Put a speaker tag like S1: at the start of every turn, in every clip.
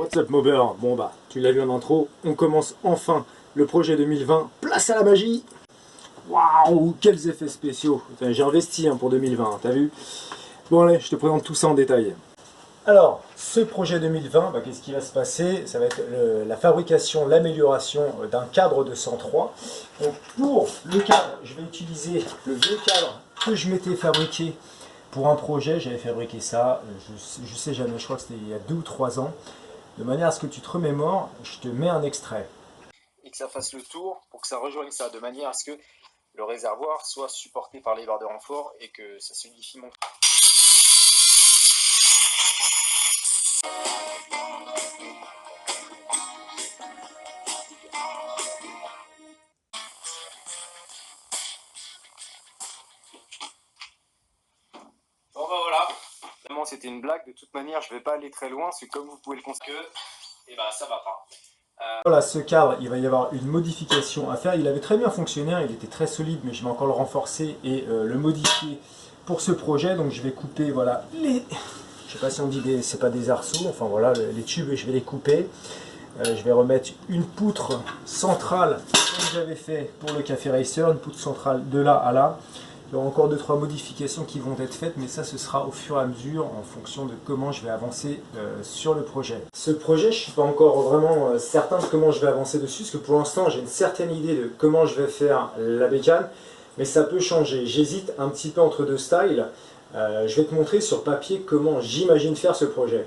S1: What's up Mobber? Bon bah, tu l'as vu en intro, on commence enfin le projet 2020, place à la magie. Waouh, quels effets spéciaux. J'ai investi pour 2020, t'as vu? Bon allez, je te présente tout ça en détail. Alors, ce projet 2020, qu'est-ce qui va se passer? Ça va être la fabrication, l'amélioration d'un cadre de 103. Donc pour le cadre, je vais utiliser le vieux cadre que je m'étais fabriqué pour un projet. J'avais fabriqué ça, je sais jamais, je crois que c'était il y a 2 ou 3 ans. De manière à ce que tu te remémores, je te mets un extrait.
S2: Et que ça fasse le tour pour que ça rejoigne ça, de manière à ce que le réservoir soit supporté par les barres de renfort et que ça solidifie mon... Bon bah voilà, vraiment c'était une blague, de toute manière je vais pas aller très loin, parce que comme vous pouvez le constater, et bah ça va pas.
S1: Voilà, ce cadre, il va y avoir une modification à faire. Il avait très bien fonctionné, il était très solide, mais je vais encore le renforcer et le modifier pour ce projet. Donc je vais couper, voilà, je sais pas si on dit c'est pas des arceaux, enfin voilà, les tubes, je vais les couper. Je vais remettre une poutre centrale, comme j'avais fait pour le Café Racer, une poutre centrale de là à là. Il y aura encore 2-3 modifications qui vont être faites, mais ça ce sera au fur et à mesure en fonction de comment je vais avancer sur le projet. Ce projet, je ne suis pas encore vraiment certain de comment je vais avancer dessus, parce que pour l'instant j'ai une certaine idée de comment je vais faire la bécane, mais ça peut changer. J'hésite un petit peu entre deux styles. Je vais te montrer sur papier comment j'imagine faire ce projet.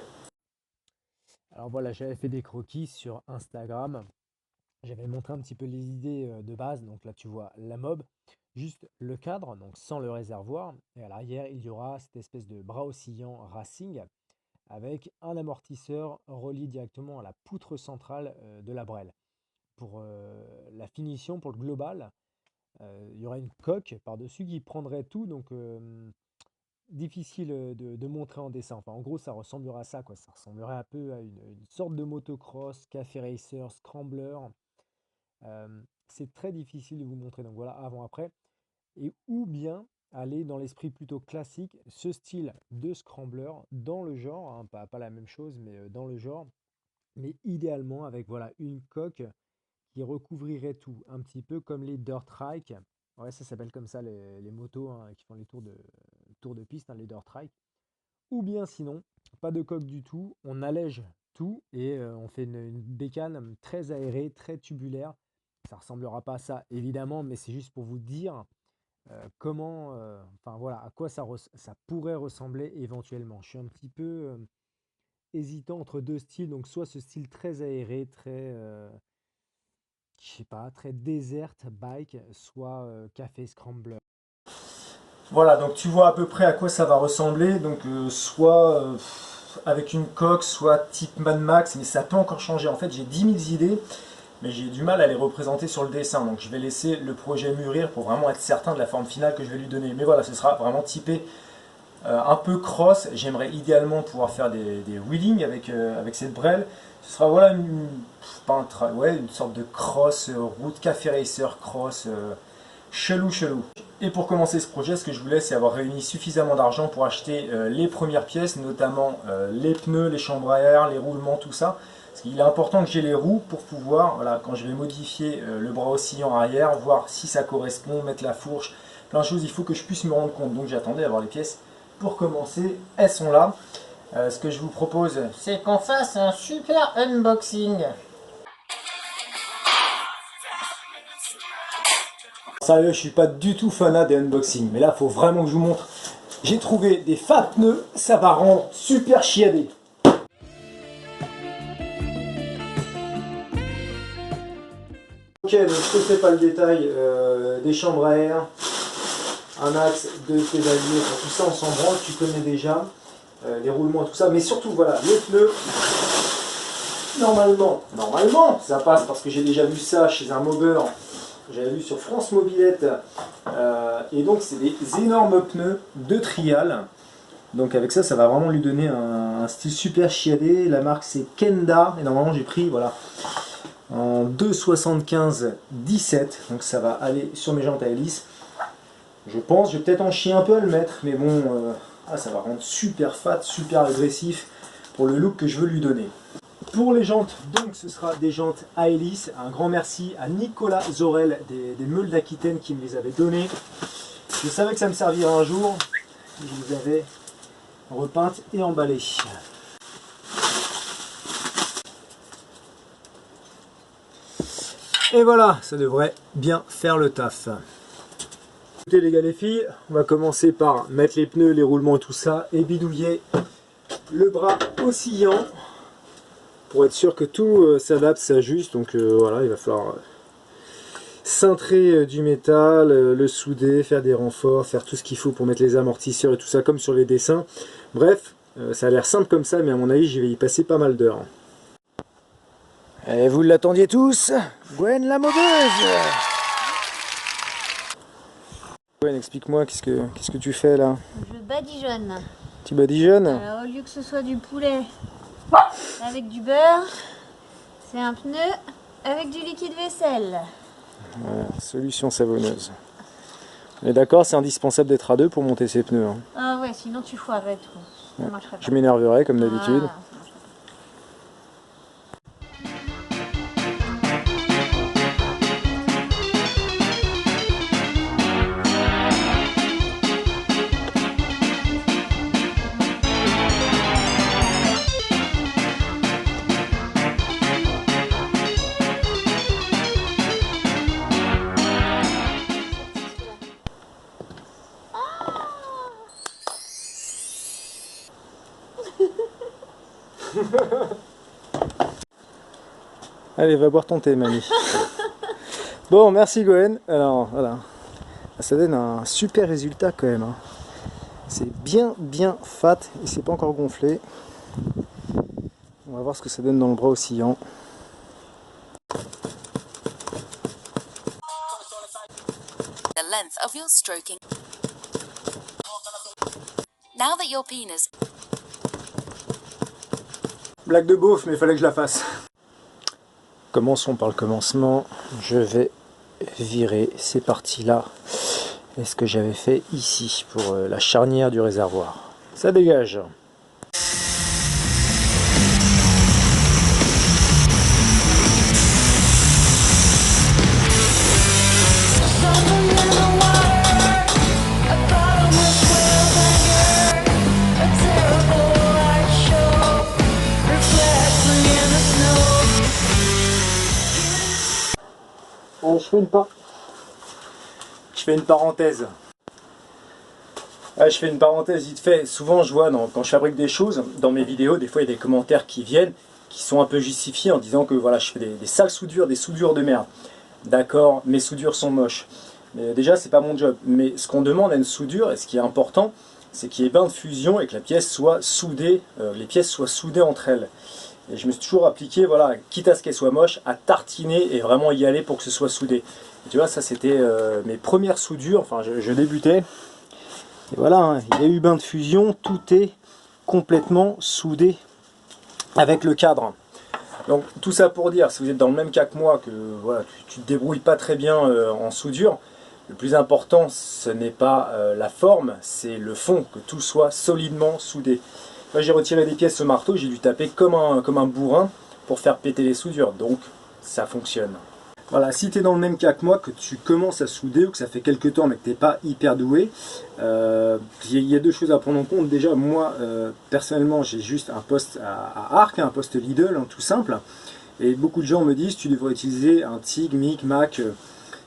S3: Alors voilà, j'avais fait des croquis sur Instagram. J'avais montré un petit peu les idées de base. Donc là, tu vois la mob, juste le cadre, donc sans le réservoir. Et à l'arrière, il y aura cette espèce de bras oscillant racing avec un amortisseur relié directement à la poutre centrale de la brelle. Pour la finition, pour le global, il y aura une coque par-dessus qui prendrait tout. Donc difficile de montrer en dessin. Enfin, en gros, ça ressemblera à ça, quoi. Ça ressemblerait un peu à une sorte de motocross, café racer, scrambler. C'est très difficile de vous montrer. Donc voilà, avant-après. Et ou bien aller dans l'esprit plutôt classique, ce style de scrambler dans le genre, hein, pas la même chose, mais dans le genre. Mais idéalement avec voilà une coque qui recouvrirait tout, un petit peu comme les dirt trike. Ouais, ça s'appelle comme ça les motos hein, qui font les tours de piste, hein, les dirt trike. Ou bien sinon, pas de coque du tout, on allège tout et on fait une bécane très aérée, très tubulaire. Ça ressemblera pas à ça évidemment, mais c'est juste pour vous dire comment, enfin voilà, à quoi ça pourrait ressembler éventuellement. Je suis un petit peu hésitant entre deux styles, donc soit ce style très aéré, très, je sais pas, très desert bike, soit café scrambler.
S1: Voilà, donc tu vois à peu près à quoi ça va ressembler. Donc soit avec une coque, soit type Mad Max, mais ça peut encore changer. En fait, j'ai 10 000 idées, mais j'ai du mal à les représenter sur le dessin. Donc je vais laisser le projet mûrir pour vraiment être certain de la forme finale que je vais lui donner. Mais voilà, ce sera vraiment typé un peu cross. J'aimerais idéalement pouvoir faire des wheelings avec cette brelle. Ce sera voilà une sorte de cross, route café racer cross, chelou chelou. Et pour commencer ce projet, ce que je voulais, c'est avoir réuni suffisamment d'argent pour acheter les premières pièces, notamment les pneus, les chambres à air, les roulements, tout ça. Parce qu'il est important que j'ai les roues pour pouvoir, voilà, quand je vais modifier le bras oscillant arrière, voir si ça correspond, mettre la fourche, plein de choses, il faut que je puisse me rendre compte. Donc j'attendais d'avoir les pièces pour commencer. Elles sont là. Ce que je vous propose,
S4: C'est qu'on fasse un super unboxing.
S1: sérieux, je suis pas du tout fanat des unboxings, mais là, faut vraiment que je vous montre. J'ai trouvé des fat pneus, ça va rendre super chiadé. Ok, donc je te fais pas le détail des chambres à air, un axe de pédalier, tout ça on s'en branle, tu connais déjà, les roulements, tout ça, mais surtout voilà, les pneus, normalement, ça passe parce que j'ai déjà vu ça chez un mobber, j'avais vu sur France Mobilette, et donc c'est des énormes pneus de trial. Donc avec ça, ça va vraiment lui donner un style super chiadé. La marque c'est Kenda, et normalement j'ai pris voilà en 2,75 17, donc ça va aller sur mes jantes à hélice. Je pense, je vais peut-être en chier un peu à le mettre, mais bon, ça va rendre super fat, super agressif pour le look que je veux lui donner. Pour les jantes, donc ce sera des jantes à hélice. Un grand merci à Nicolas Zorel des Meules d'Aquitaine qui me les avait données. Je savais que ça me servirait un jour. Je les avais repeintes et emballées. Et voilà, ça devrait bien faire le taf. Écoutez les gars les filles, on va commencer par mettre les pneus, les roulements et tout ça et bidouiller le bras oscillant pour être sûr que tout s'adapte, s'ajuste. Donc voilà, il va falloir cintrer du métal, le souder, faire des renforts, faire tout ce qu'il faut pour mettre les amortisseurs et tout ça comme sur les dessins. Bref, ça a l'air simple comme ça, mais à mon avis je vais y passer pas mal d'heures. Et vous l'attendiez tous, Gwen la mobeuse. Gwen, explique-moi, qu'est-ce que tu fais là?
S5: Je badigeonne.
S1: Tu badigeonnes?
S5: Alors au lieu que ce soit du poulet avec du beurre, c'est un pneu avec du liquide vaisselle.
S1: Voilà, solution savonneuse. On est d'accord, c'est indispensable d'être à deux pour monter ces pneus. Hein.
S5: Ah ouais, sinon tu foirerais tout. Ça marcherait pas.
S1: Je m'énerverai comme d'habitude.
S5: Ah.
S1: Allez, va boire ton thé, mamie. Bon, merci Gwen. Alors, voilà. Ça donne un super résultat quand même. Hein. C'est bien fat et c'est pas encore gonflé. On va voir ce que ça donne dans le bras oscillant.
S6: The length of your stroking. Now that your penis.
S1: Blague de beauf, mais il fallait que je la fasse. Commençons par le commencement. Je vais virer ces parties-là. Et ce que j'avais fait ici pour la charnière du réservoir. Ça dégage. Je fais une parenthèse. Je fais une parenthèse vite fait. Souvent, je vois quand je fabrique des choses, dans mes vidéos, des fois il y a des commentaires qui viennent, qui sont un peu justifiés en disant que voilà, je fais des sales soudures, des soudures de merde. D'accord, mes soudures sont moches. Mais déjà, c'est pas mon job. Mais ce qu'on demande à une soudure, et ce qui est important, c'est qu'il y ait bain de fusion et que la pièce soit soudée, les pièces soient soudées entre elles. Et je me suis toujours appliqué, voilà, quitte à ce qu'elle soit moche, à tartiner et vraiment y aller pour que ce soit soudé. Et tu vois, ça c'était mes premières soudures, enfin je débutais. Et voilà, hein, il y a eu bain de fusion, tout est complètement soudé avec le cadre. Donc tout ça pour dire, si vous êtes dans le même cas que moi, que voilà, tu te débrouilles pas très bien en soudure, le plus important ce n'est pas la forme, c'est le fond, que tout soit solidement soudé. Moi j'ai retiré des pièces au marteau, j'ai dû taper comme un bourrin pour faire péter les soudures, donc ça fonctionne. Voilà, si tu es dans le même cas que moi, que tu commences à souder ou que ça fait quelques temps mais que tu n'es pas hyper doué, il y a deux choses à prendre en compte. Déjà, moi, personnellement, j'ai juste un poste à arc, un poste Lidl, hein, tout simple. Et beaucoup de gens me disent, tu devrais utiliser un TIG, MIG, MAC,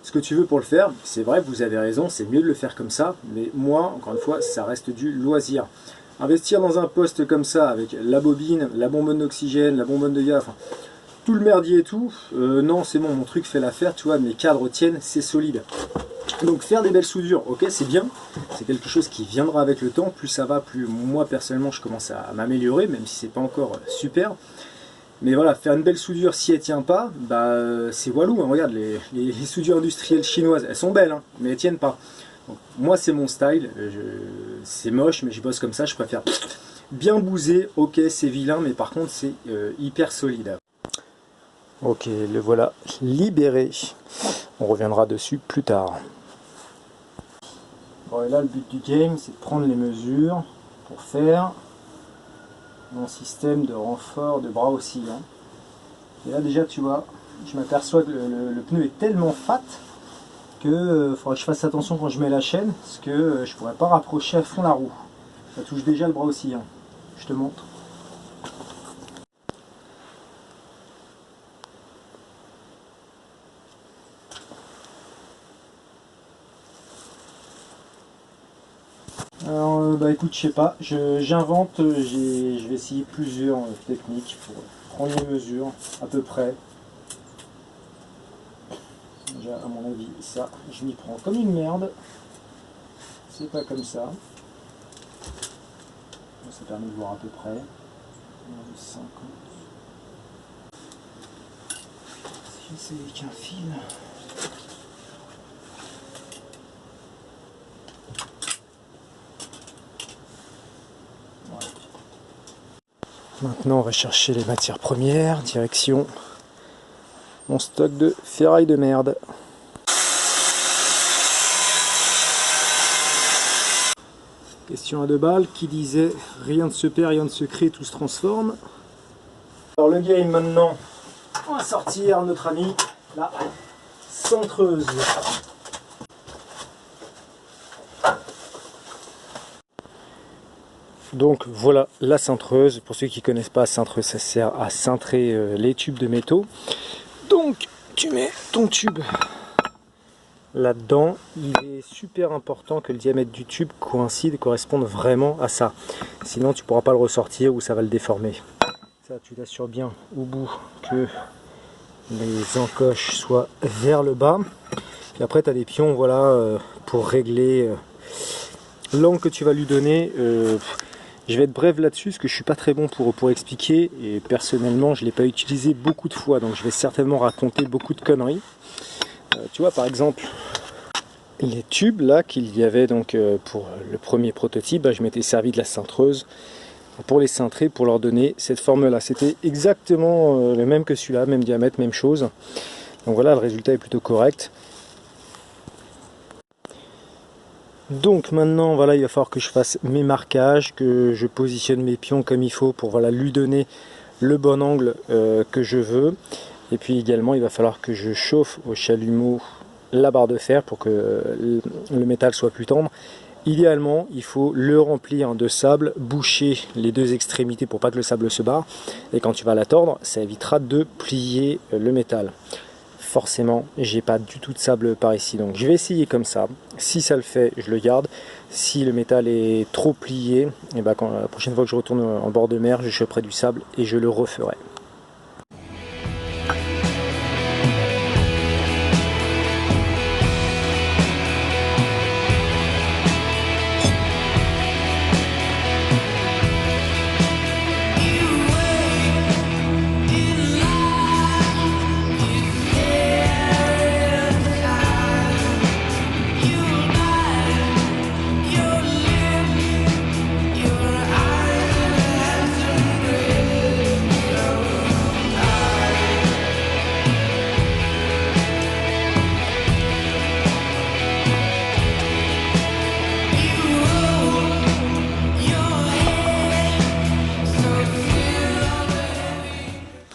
S1: ce que tu veux pour le faire. C'est vrai, vous avez raison, c'est mieux de le faire comme ça. Mais moi, encore une fois, ça reste du loisir. Investir dans un poste comme ça, avec la bobine, la bonbonne d'oxygène, la bonbonne de gaz, enfin, tout le merdier et tout, non c'est bon, mon truc fait l'affaire, tu vois, mes cadres tiennent, c'est solide. Donc faire des belles soudures, ok, c'est bien, c'est quelque chose qui viendra avec le temps, plus ça va, plus moi personnellement je commence à m'améliorer, même si c'est pas encore super. Mais voilà, faire une belle soudure si elle tient pas, bah c'est walou, hein. Regarde, les soudures industrielles chinoises, elles sont belles, hein, mais elles tiennent pas. Donc, moi c'est mon style, c'est moche, mais je bosse comme ça, je préfère bien bouser, ok c'est vilain, mais par contre c'est hyper solide. Ok, le voilà libéré. On reviendra dessus plus tard. Bon, et là, le but du game, c'est de prendre les mesures pour faire mon système de renfort de bras oscillants. Et là déjà tu vois, je m'aperçois que le pneu est tellement fat que faudra que je fasse attention quand je mets la chaîne, parce que je pourrais pas rapprocher à fond la roue. Ça touche déjà le bras oscillant. Je te montre. Alors bah écoute, je sais pas, j'invente, je vais essayer plusieurs techniques pour prendre les mesures à peu près. Déjà à mon avis ça, je m'y prends comme une merde. C'est pas comme ça. Ça permet de voir à peu près. 50. Si j'essaye avec un fil. Maintenant on va chercher les matières premières, direction mon stock de ferraille de merde. Question à 2 balles qui disait rien ne se perd, rien ne se crée, tout se transforme. Alors le game maintenant, on va sortir notre ami la centreuse. Donc voilà la cintreuse. Pour ceux qui ne connaissent pas, la cintreuse, ça sert à cintrer les tubes de métaux. Donc tu mets ton tube là-dedans. Il est super important que le diamètre du tube corresponde vraiment à ça. Sinon tu ne pourras pas le ressortir ou ça va le déformer. Ça, tu t'assures bien au bout que les encoches soient vers le bas. Puis après tu as des pions, voilà, pour régler l'angle que tu vas lui donner. Je vais être bref là-dessus parce que je suis pas très bon pour expliquer et personnellement je l'ai pas utilisé beaucoup de fois, donc je vais certainement raconter beaucoup de conneries. Tu vois, par exemple les tubes là qu'il y avait donc pour le premier prototype, bah, je m'étais servi de la cintreuse pour les cintrer, pour leur donner cette forme là. C'était exactement le même que celui-là, même diamètre, même chose. Donc voilà, le résultat est plutôt correct. Donc maintenant voilà, il va falloir que je fasse mes marquages, que je positionne mes pions comme il faut pour voilà, lui donner le bon angle que je veux. Et puis également il va falloir que je chauffe au chalumeau la barre de fer pour que le métal soit plus tendre. Idéalement il faut le remplir de sable, boucher les deux extrémités pour pas que le sable se barre. Et quand tu vas la tordre, ça évitera de plier le métal. Forcément, j'ai pas du tout de sable par ici, donc je vais essayer comme ça. Si ça le fait, je le garde. Si le métal est trop plié, et ben quand la prochaine fois que je retourne en bord de mer, je choperai du sable et je le referai.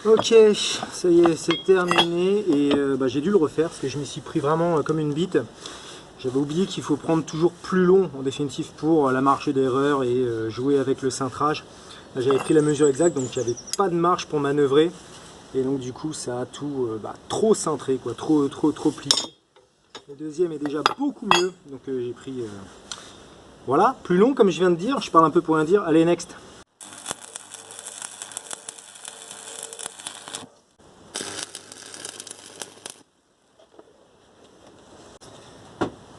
S1: Ok, ça y est, c'est terminé et j'ai dû le refaire parce que je m'y suis pris vraiment comme une bite. J'avais oublié qu'il faut prendre toujours plus long en définitive pour la marge d'erreur et jouer avec le cintrage. J'avais pris la mesure exacte, donc il n'y avait pas de marge pour manœuvrer et donc du coup ça a tout trop cintré, quoi, trop plié. Le deuxième est déjà beaucoup mieux, donc j'ai pris voilà, plus long comme je viens de dire, je parle un peu pour rien dire. Allez, next.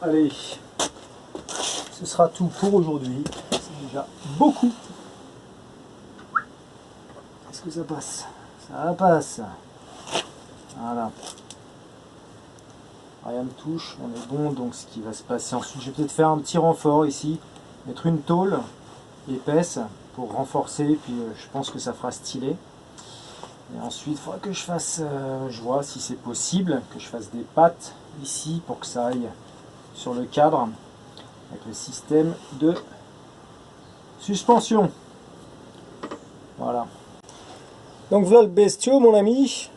S1: Allez, ce sera tout pour aujourd'hui. C'est déjà beaucoup. Est-ce que ça passe? Ça passe. Voilà. Rien ne touche, on est bon. Donc ce qui va se passer ensuite, je vais peut-être faire un petit renfort ici. Mettre une tôle épaisse pour renforcer. Puis je pense que ça fera stylé. Et ensuite, il faudra que je fasse, je vois si c'est possible, que je fasse des pattes ici pour que ça aille sur le cadre avec le système de suspension. Voilà. Donc voilà le bestiau, mon ami.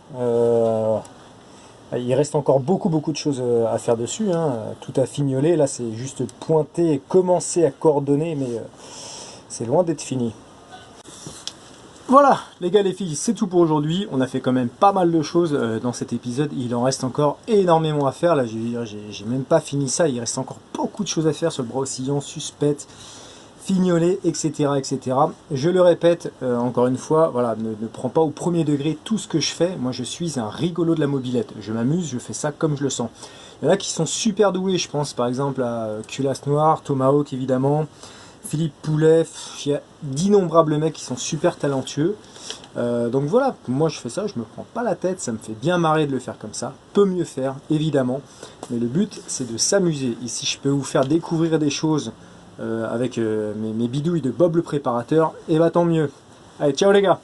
S1: Il reste encore beaucoup de choses à faire dessus, hein. Tout à fignoler. Là, c'est juste pointer et commencer à coordonner, mais c'est loin d'être fini. Voilà, les gars, les filles, c'est tout pour aujourd'hui. On a fait quand même pas mal de choses dans cet épisode. Il en reste encore énormément à faire. Là, j'ai même pas fini ça. Il reste encore beaucoup de choses à faire sur le bras oscillant, suspect, fignoler, etc., etc. Je le répète encore une fois, voilà, ne prends pas au premier degré tout ce que je fais. Moi, je suis un rigolo de la mobilette. Je m'amuse, je fais ça comme je le sens. Il y en a qui sont super doués. Je pense par exemple à Culasse Noire, Tomahawk évidemment, Philippe Poulet. Il y a d'innombrables mecs qui sont super talentueux. Donc voilà, moi je fais ça, je me prends pas la tête, ça me fait bien marrer de le faire comme ça. Peut mieux faire, évidemment. Mais le but, c'est de s'amuser. Et si je peux vous faire découvrir des choses avec mes bidouilles de Bob le préparateur, et bah tant mieux. Allez, ciao les gars!